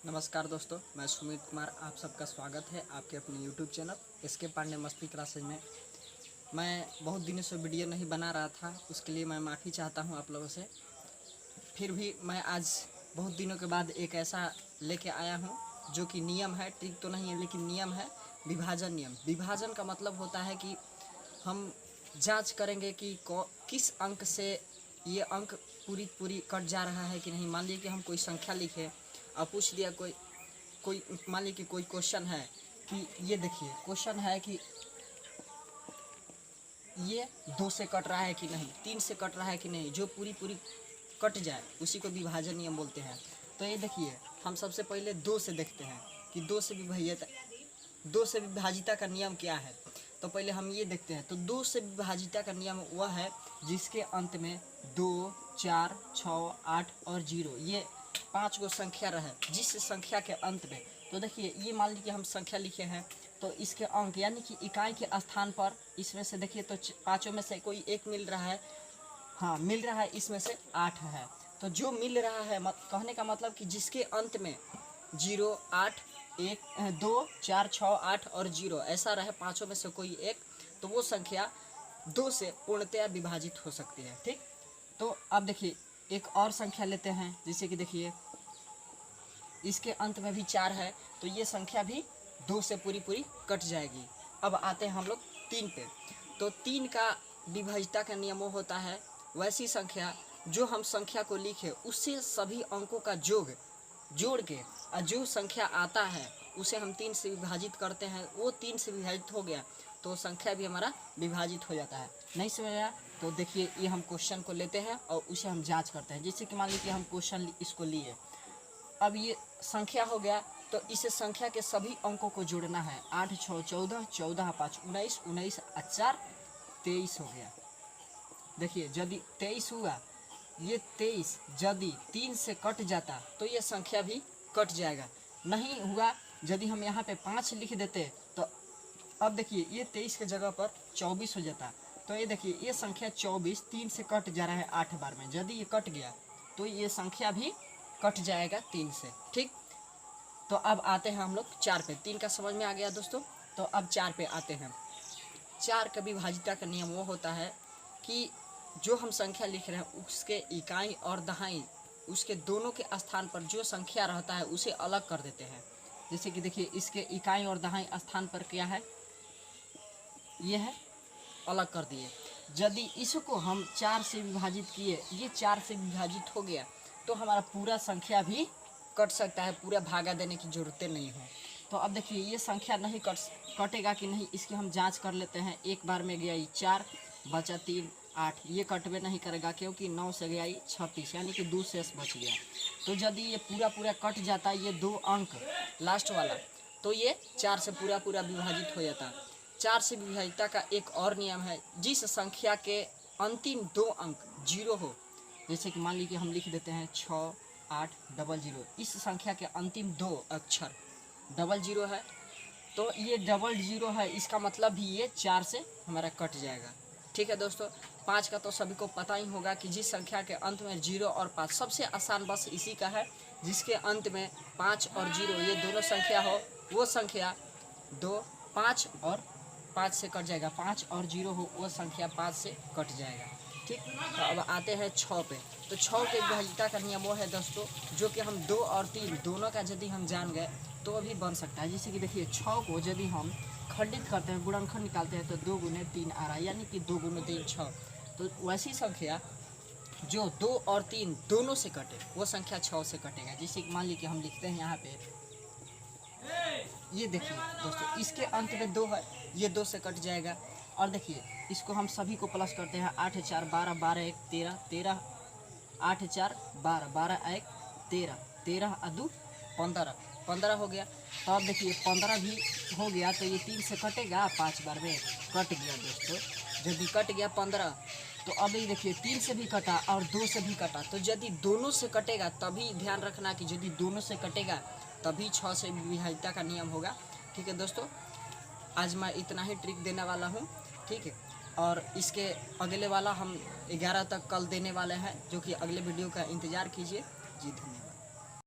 नमस्कार दोस्तों, मैं सुमित कुमार। आप सबका स्वागत है आपके अपने YouTube चैनल इसके पांडे मस्ती क्लासेज में। मैं बहुत दिनों से वीडियो नहीं बना रहा था, उसके लिए मैं माफ़ी चाहता हूं आप लोगों से। फिर भी मैं आज बहुत दिनों के बाद एक ऐसा लेके आया हूं जो कि नियम है, ट्रिक तो नहीं है लेकिन नियम है, विभाजन नियम। विभाजन का मतलब होता है कि हम जाँच करेंगे कि किस अंक से ये अंक पूरी कट जा रहा है कि नहीं। मान लीजिए कि हम कोई संख्या लिखे और पूछ दिया कोई मान लीजिए कि कोई क्वेश्चन है कि ये देखिए क्वेश्चन है कि ये 2 से कट रहा है कि नहीं, 3 से कट रहा है कि नहीं, जो पूरी कट जाए उसी को विभाजन नियम बोलते हैं। तो ये देखिए हम सबसे पहले 2 से देखते हैं कि 2 से विभाजिता का नियम क्या है। तो पहले हम ये देखते हैं। तो 2 से विभाजिता का नियम वह है जिसके अंत में 2, 4, 6, 8 और 0 ये 5 को संख्या रहे। जिस संख्या के अंत में, तो देखिए ये मान लीजिए हम संख्या लिखे हैं तो इसके अंक यानी कि इकाई के स्थान पर इसमें से देखिए तो पाँचों में से कोई एक मिल रहा है। हाँ मिल रहा है, इसमें से 8 है। तो जो मिल रहा है कहने का मतलब कि जिसके अंत में 0, 8, 1, 2, 4, 6, 8 और 0 ऐसा रहे, पाँचों में से कोई एक, तो वो संख्या 2 से पूर्णतया विभाजित हो सकती है। ठीक, तो अब देखिए एक और संख्या लेते हैं, जैसे कि देखिए इसके अंत में भी 4 है तो ये संख्या भी 2 से पूरी कट जाएगी। अब आते हैं हम लोग 3 पे। तो 3 का विभाजिता का नियम वो होता है वैसी संख्या जो हम संख्या को लिखे उससे सभी अंकों का जोड़ के और जो संख्या आता है उसे हम 3 से विभाजित करते हैं। वो 3 से विभाजित हो गया तो संख्या भी हमारा विभाजित हो जाता है। नहीं समझ आया तो देखिए ये हम क्वेश्चन को लेते हैं और उसे हम जांच करते हैं। जैसे कि मान लीजिए हम क्वेश्चन इसको लिए, अब ये संख्या हो गया तो इस संख्या के सभी अंकों को जोड़ना है। 8, 6, 14, 14, 5, 19, 19 और 4, 23 हो गया। देखिए यदि 23 हुआ, ये 23 यदि 3 से कट जाता तो ये संख्या भी कट जाएगा। नहीं हुआ, यदि हम यहाँ पे 5 लिख देते तो अब देखिए ये 23 के जगह पर 24 हो जाता। तो ये देखिए ये संख्या 24 3 से कट जा रहा है 8 बार में, यदि ये कट गया तो ये संख्या भी कट जाएगा 3 से। ठीक, तो अब आते हैं हम लोग 4 पे। 3 का समझ में आ गया दोस्तों। तो अब 4 पे आते हैं। 4 का विभाजिता का नियम वो होता है कि जो हम संख्या लिख रहे हैं उसके इकाई और दहाई उसके दोनों के स्थान पर जो संख्या रहता है उसे अलग कर देते हैं। जैसे कि देखिए इसके इकाई और दहाई स्थान पर क्या है, ये है, अलग कर दिए। यदि इसको हम 4 से विभाजित किए, ये 4 से विभाजित हो गया तो हमारा पूरा संख्या भी कट सकता है, पूरा भागा देने की ज़रूरत नहीं है। तो अब देखिए ये संख्या नहीं कटेगा कि नहीं, इसकी हम जांच कर लेते हैं। एक बार में गया ये 4, बचा 3, 8, ये कटवे नहीं करेगा क्योंकि 9 से गया ये 36 यानी कि 2 शेष बच गया। तो यदि ये पूरा कट जाता ये 2 अंक लास्ट वाला, तो ये 4 से पूरा विभाजित हो जाता। 4 से विभाजिता का एक और नियम है, जिस संख्या के अंतिम 2 अंक 0 हो, जैसे कि मान लीजिए हम लिख देते हैं 6, 8, 00, इस संख्या के अंतिम 2 अक्षर 00 है तो ये 00 है, इसका मतलब भी ये 4 से हमारा कट जाएगा। ठीक है दोस्तों, 5 का तो सभी को पता ही होगा कि जिस संख्या के अंत में 0 और 5, सबसे आसान बस इसी का है, जिसके अंत में 5 और 0 ये दोनों संख्या हो वो संख्या 2, 5 और 5 से कट जाएगा। 5 और 0 हो वो संख्या 5 से कट जाएगा। ठीक, तो अब आते हैं 6 पे। तो 6 के विभाजिता का नियम वो है दोस्तों जो कि हम 2 और 3 दोनों का यदि हम जान गए तो भी बन सकता है। जैसे कि देखिए 6 को यदि हम खंडित करते हैं, गुणनखंड निकालते हैं तो 2 गुने 3 आ रहा है, यानी कि 2 गुने 3 6। तो वैसी संख्या जो 2 और 3 दोनों से कटे वो संख्या 6 से कटेगा। जैसे मान लीजिए हम लिखते हैं यहाँ पे, ये देखिए दोस्तों इसके अंत में 2 है, ये 2 से कट जाएगा। और देखिए इसको हम सभी को प्लस करते हैं, 8, 4, 12, 12, 1, 13, 13, 8, 4, 12, 12, 1, 13, 13 और 2, 15, 15 हो गया। तो अब देखिए 15 भी हो गया तो ये 3 से कटेगा, 5 बार में कट गया दोस्तों। यदि कट गया 15 तो अब ये देखिए 3 से भी कटा और 2 से भी कटा। तो यदि दोनों से कटेगा तभी ध्यान रखना कि यदि दोनों से कटेगा तभी 6 से विभाजिता का नियम होगा। ठीक है दोस्तों, आज मैं इतना ही ट्रिक देने वाला हूँ। ठीक है, और इसके अगले वाला हम 11 तक कल देने वाले हैं, जो कि अगले वीडियो का इंतज़ार कीजिए। जी धन्यवाद।